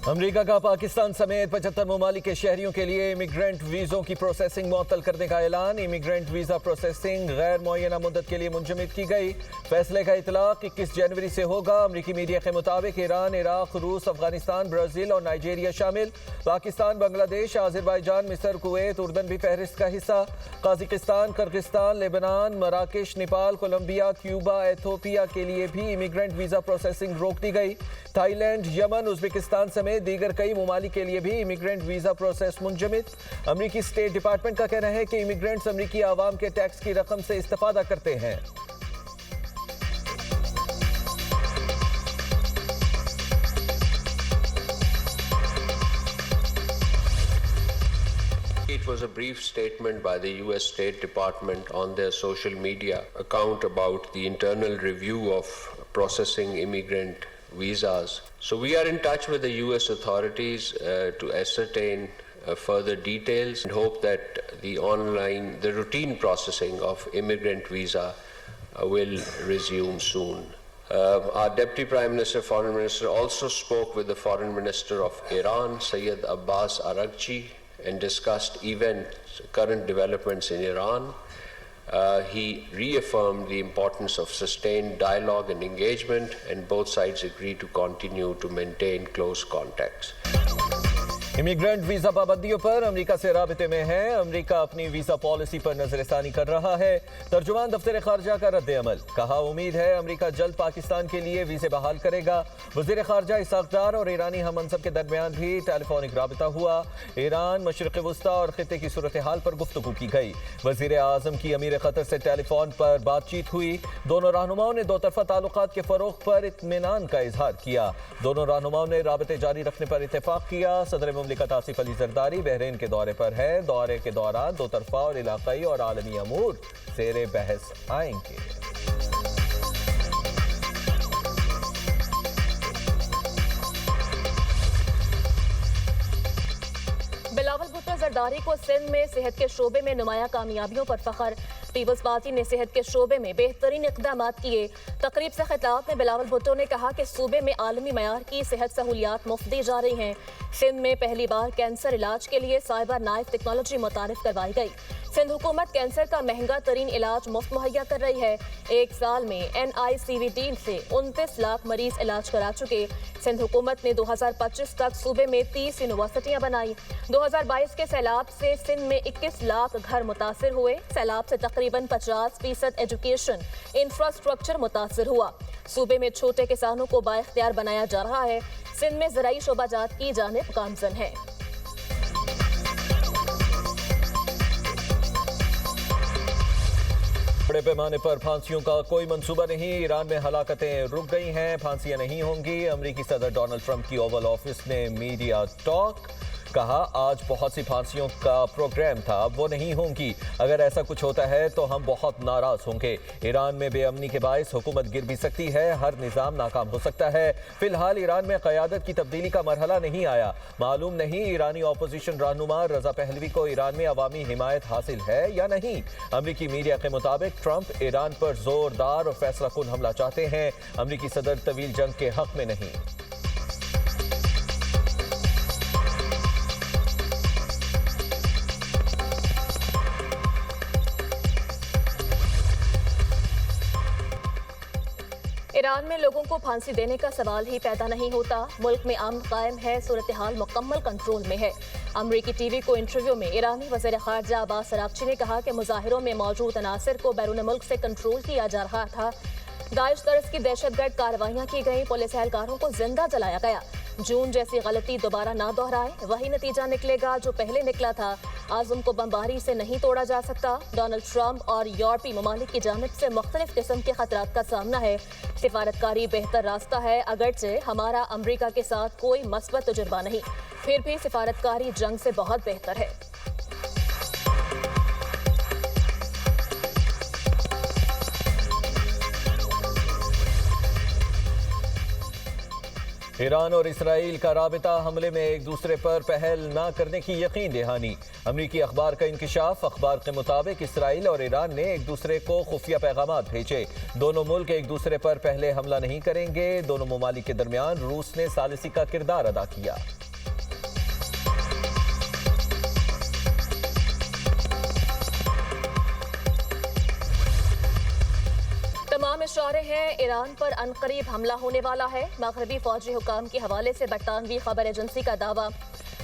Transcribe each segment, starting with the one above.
America का पाकिस्तान समेत 75 ममालिक के शहरियों के लिए इमिग्रेंट वीज़ों की प्रोसेसिंग मुअत्तल करने का ऐलान। इमिग्रेंट वीज़ा प्रोसेसिंग गैर मुअय्यना मुद्दत के लिए मुंजमद की गई। फैसले का इतलाक 21 जनवरी से होगा। अमरीकी मीडिया के मुताबिक ईरान, इराक, रूस, अफगानिस्तान, ब्राज़ील और नाइजीरिया शामिल। पाकिस्तान, बांग्लादेश, आज़रबाईजान, मिस्र, कुवैत, उर्दन भी फहरिस्त का हिस्सा। कज़ाकिस्तान, किर्गिस्तान, लेबनान, मराकेश, नेपाल, कोलंबिया, क्यूबा, एथोपिया के लिए भी इमिग्रेंट वीज़ा प्रोसेसिंग रोक दी गई। थाईलैंड, यमन, उज़्बेकिस्तान समेत दीगर कई ममालिक के लिए भी इमिग्रेंट वीजा प्रोसेस मुंजमद। अमरीकी स्टेट डिपार्टमेंट का कहना है कि इमिग्रेंट्स अमरीकी आवाम के टैक्स की रकम से इस्तेफादा करते हैं। It was a brief statement by the US State Department on their social media account about the internal review of processing immigrant visas. So we are in touch with the US authorities to ascertain further details and hope that the routine processing of immigrant visa will resume soon. Our Deputy Prime Minister, Foreign Minister also spoke with the Foreign Minister of Iran, Syed Abbas Araghchi, and discussed current developments in Iran. He reaffirmed the importance of sustained dialogue and engagement, and both sides agreed to continue to maintain close contacts. Immigrant visa पाबंदियों पर America से राबिते में है। America अपनी visa policy पर नजरसानी कर रहा है। तर्जुमान दफ्तर खारजा का रद्द अमल। कहा, उम्मीद है अमेरिका जल्द पाकिस्तान के लिए वीजे बहाल करेगा। वजीर खारजा इसहाक डार और ईरानी हम मनसब के दरमियान भी टेलीफोनिक राबिता हुआ। ईरान, मशरिक़ वस्ता और खित्ते की सूरत हाल पर गुफ्तगू की गई। वजीर आज़म की अमीर क़तर से टेलीफोन पर बातचीत हुई। दोनों रहनुमाओं ने दो तरफ़ा ताल्लुकात के फ़रोग़ पर इत्मीनान का इजहार किया। दोनों रहनुमाओं ने राबिते जारी रखने पर इत्तेफाक किया। सदर मुमलिकत आसिफ अली जरदारी बहरीन के दौरे पर है। दौरे के दौरान दो तरफा और इलाकाई और आलमी अमूर ज़ेरे बहस आएंगे। बिलावल भुट्टो जरदारी को सिंध में सेहत के शोबे में नुमाया कामयाबियों पर फख्र। पीपल्स पार्टी ने सेहत के शोबे में बेहतरीन इक़दाम किए। तकरीब से खिताब में बिलावल भुट्टो ने कहा कि सूबे में आलमी मयार की सेहत सहूलियात मुफ्त दी जा रही हैं। सिंध में पहली बार कैंसर इलाज के लिए साइबर नाइफ टेक्नोलॉजी मुतारिफ करवाई गई। सिंध हुकूमत कैंसर का महंगा तरीन इलाज मुफ्त मुहैया कर रही है। एक साल में NICVD से 29 लाख मरीज इलाज करा चुके। सिंध हुकूमत ने 2025 तक सूबे में 30 यूनिवर्सिटियां बनाई। 2022 के सैलाब से सिंध में 21 लाख घर मुतासर हुए। सैलाब से तकरीबन 50% एजुकेशन इंफ्रास्ट्रक्चर मुतासर हुआ। सूबे में छोटे किसानों को बाइख्तियार बनाया जा रहा है। सिंध में ज़राई शोबाजात की जानिब गामज़न है। बड़े पैमाने पर फांसियों का कोई मंसूबा नहीं। ईरान में हलाकतें रुक गई हैं, फांसियां नहीं होंगी। अमेरिकी सदर डोनाल्ड ट्रंप की ओवल ऑफिस ने मीडिया टॉक। कहा, आज बहुत सी फांसियों का प्रोग्राम था, अब वो नहीं होंगी। अगर ऐसा कुछ होता है तो हम बहुत नाराज होंगे। ईरान में बेअमनी के बायस हुकूमत गिर भी सकती है, हर निज़ाम नाकाम हो सकता है। फिलहाल ईरान में क़यादत की तब्दीली का मरहला नहीं आया। मालूम नहीं ईरानी अपोजिशन रहनुमा रजा पहलवी को ईरान में अवामी हिमायत हासिल है या नहीं। अमरीकी मीडिया के मुताबिक ट्रंप ईरान पर जोरदार और फैसला कुन हमला चाहते हैं। अमरीकी सदर तवील जंग के हक में नहीं। ईरान में लोगों को फांसी देने का सवाल ही पैदा नहीं होता। मुल्क में अमन कायम है, सूरत हाल मुकम्मल कंट्रोल में है। अमरीकी टीवी को इंटरव्यू में ईरानी वज़ीर ख़ारजा अब्बास अराग़ची ने कहा कि मुज़ाहिरों में मौजूद अनासर को बैरून मुल्क से कंट्रोल किया जा रहा था। दाइश तर्ज की दहशतगर्द कार्रवाइयाँ की गई। पुलिस एहलकारों को जिंदा जलाया गया। जून जैसी गलती दोबारा ना दोहराए, वही नतीजा निकलेगा जो पहले निकला था। आज़म को बमबारी से नहीं तोड़ा जा सकता। डोनाल्ड ट्रंप और यूरोपीय ममालिक की जानिब से मुख्तलिफ किस्म के खतरात का सामना है। सिफारतकारी बेहतर रास्ता है, अगरचे हमारा अमरीका के साथ कोई मस्बत तजुर्बा नहीं, फिर भी सिफारतकारी जंग से बहुत बेहतर है। ईरान और इसराइल का राबिता हमले में एक दूसरे पर पहल न करने की यकीन दहानी। अमरीकी अखबार का इंकशाफ। अखबार के मुताबिक इसराइल और ईरान ने एक दूसरे को खुफिया पैगामात भेजे। दोनों मुल्क एक दूसरे पर पहले हमला नहीं करेंगे। दोनों ममालिक के दरमियान रूस ने सालिसी का किरदार अदा किया। तमाम इशारे हैं ईरान पर अनकरीब हमला होने वाला है। मगरबी फौजी हुकाम के हवाले से बरतानवी खबर एजेंसी का दावा।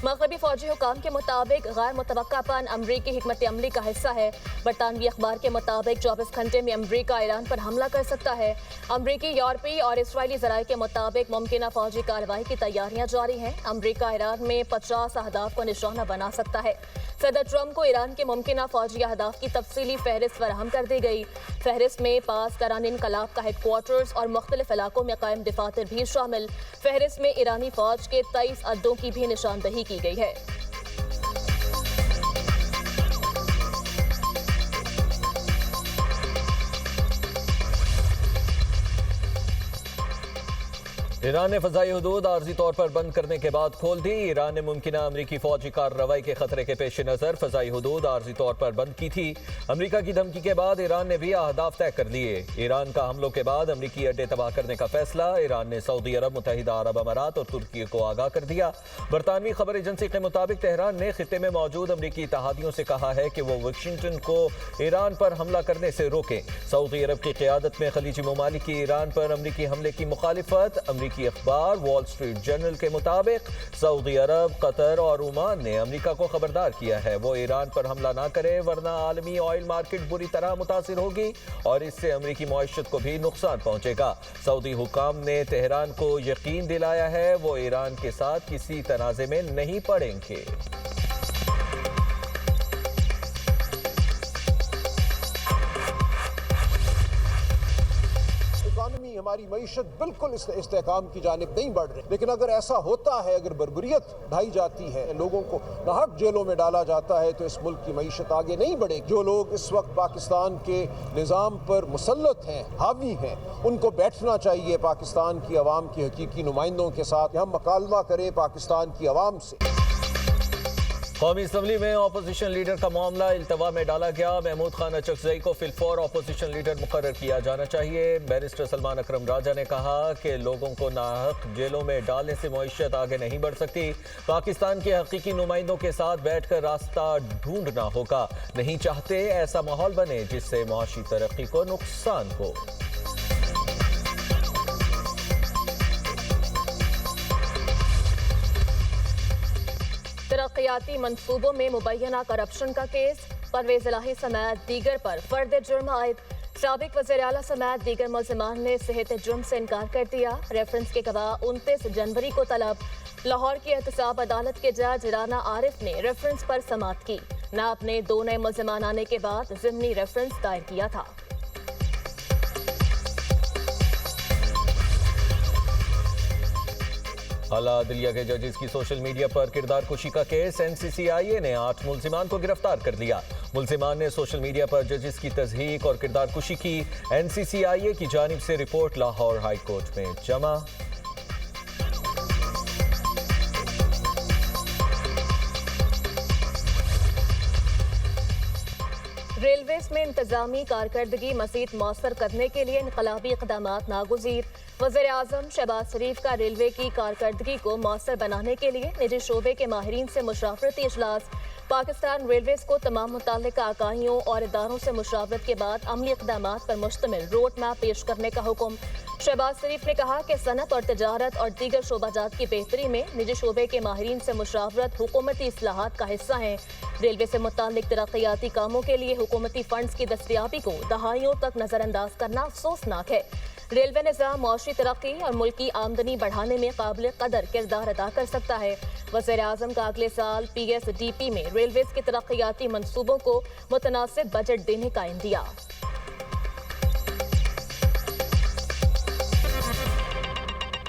मगरबी फौजी हुकाम के मुताबिक गैर मुतवक्कापन अमरीकी हिकमत अमली का हिस्सा है। बरतानवी अखबार के मुताबिक 24 घंटे में अमरीका ईरान पर हमला कर सकता है। अमरीकी, यूरोपीय और इसराइली ज़राए के मुताबिक मुमकिन फौजी कार्रवाई की तैयारियां जारी हैं। अमरीका ईरान में 50 अहदाफ को निशाना बना सकता है। सदर ट्रंप को ईरान के मुमकिन फौजी अहदाफ की तफसीली फहरिस्त फराहम कर दी गई। फहरिस्त में पास करान इनकलाब का हेडक्वार्टर्स और मुख्तलिफ इलाकों में कायम दफातर भी शामिल। फहरिस्त में ईरानी फौज के 23 अड्डों की भी निशानदही की गई है। ईरान ने फ़ज़ाई हुदूद आर्जी तौर पर बंद करने के बाद खोल दी। ईरान ने मुमकिन अमरीकी फौजी कार्रवाई के खतरे के पेश नज़र फ़ज़ाई हुदूद आर्जी तौर पर बंद की थी। अमरीका की धमकी के बाद ईरान ने भी अहदाफ तय कर लिए। ईरान का हमलों के बाद अमरीकी अड्डे तबाह करने का फैसला। ईरान ने सऊदी अरब, मुत्तहिदा अरब अमारात और तुर्की को आगाह कर दिया। बरतानवी खबर एजेंसी के मुताबिक तेहरान ने खित्ते में मौजूद अमरीकी इत्तेहादियों से कहा है कि वो वाशिंगटन को ईरान पर हमला करने से रोकें। सऊदी अरब की क़यादत में खलीजी ममालिक की ईरान पर अमरीकी हमले की मुखालिफत। की अखबार वॉल स्ट्रीट जर्नल के मुताबिक सऊदी अरब, कतर और ओमान ने अमेरिका को खबरदार किया है वो ईरान पर हमला ना करे, वरना आलमी ऑयल मार्केट बुरी तरह मुतासिर होगी और इससे अमेरिकी मईशत को भी नुकसान पहुंचेगा। सऊदी हुकाम ने तेहरान को यकीन दिलाया है वो ईरान के साथ किसी तनाज़े में नहीं पड़ेंगे। इकॉनमी, हमारी मईशत बिल्कुल इस्तेहकाम की जानिब नहीं बढ़ रही। लेकिन अगर ऐसा होता है, अगर बर्बरियत ढाई जाती है, लोगों को नाहक जेलों में डाला जाता है, तो इस मुल्क की मईशत आगे नहीं बढ़ेगी। जो लोग इस वक्त पाकिस्तान के निज़ाम पर मुसल्लत हैं, हावी हैं, उनको बैठना चाहिए पाकिस्तान की अवाम की हकीकी नुमाइंदों के साथ। हम मकालमा करें पाकिस्तान की अवाम से। कौमी असम्बली में अपोजिशन लीडर का मामला इल्तवा में डाला गया। महमूद खान अचकजई को फिलफौर अपोजिशन लीडर मुकर्रर किया जाना चाहिए। बैरिस्टर सलमान अकरम राजा ने कहा कि लोगों को नाहक जेलों में डालने से मईशत आगे नहीं बढ़ सकती। पाकिस्तान के हकीकी नुमाइंदों के साथ बैठकर रास्ता ढूंढना होगा। नहीं चाहते ऐसा माहौल बने जिससे मुआशी तरक्की को नुकसान हो। तरक्याती मंसूबों में मुबैना करप्शन का केस। परवेज इलाही समेत दीगर पर फर्द जुर्म आयद। साबिक वज़ीर आला समेत दीगर मुल्ज़िमान ने सेहत जुर्म से इनकार कर दिया। रेफरेंस के गवाह 29 जनवरी को तलब। लाहौर की एहतसाब अदालत के जज राना आरिफ ने रेफरेंस पर समाअत की। नाब ने 2 नए मुल्ज़िमान आने के बाद ज़िमनी रेफरेंस दायर किया था। आला अदलिया के जजेस की सोशल मीडिया पर किरदार कुशी का केस। NCCIA ने 8 मुल्जिमान को गिरफ्तार कर लिया। मुल्जिमान ने सोशल मीडिया पर जजेस की तज़हीक और किरदार कुशी की। NCCIA की जानिब से रिपोर्ट लाहौर हाई कोर्ट में जमा। रेलवेज में इंतजामी कारकर्दगी मज़ीद मौसर करने के लिए इनकलाबी इक़दामात नागुज़ीर। वज़ीर आज़म शहबाज शरीफ का रेलवे की कारकर्दगी को मौसर बनाने के लिए निजी शोबे के माहिरीन से मुशावरती इजलास। पाकिस्तान रेलवेज को तमाम मुताल्लिका इकाइयों और इदारों से मुशावरत के बाद अमली इक़दामात पर मुश्तमिल रोड मैप पेश करने का हुक्म। शहबाज शरीफ ने कहा कि सनत और तजारत और दीगर शोबाजात की बेहतरी में निजी शोबे के माहिरीन से मुशावरत हुकूमती इस्लाहात का हिस्सा है। रेलवे से मुताल्लिक तरक्याती कामों के लिए हुकूमती फंड्स की दस्तयाबी को दहाइयों तक नज़रअंदाज करना अफसोसनाक है। रेलवे निज़ाम मौशी तरक्की और मुल्की आमदनी बढ़ाने में काबिल कदर किरदार अदा कर सकता है। वज़ीर आज़म का अगले साल PSDP में रेलवेज के तरक्याती मंसूबों को मुतनासिब बजट देने का इंदिया।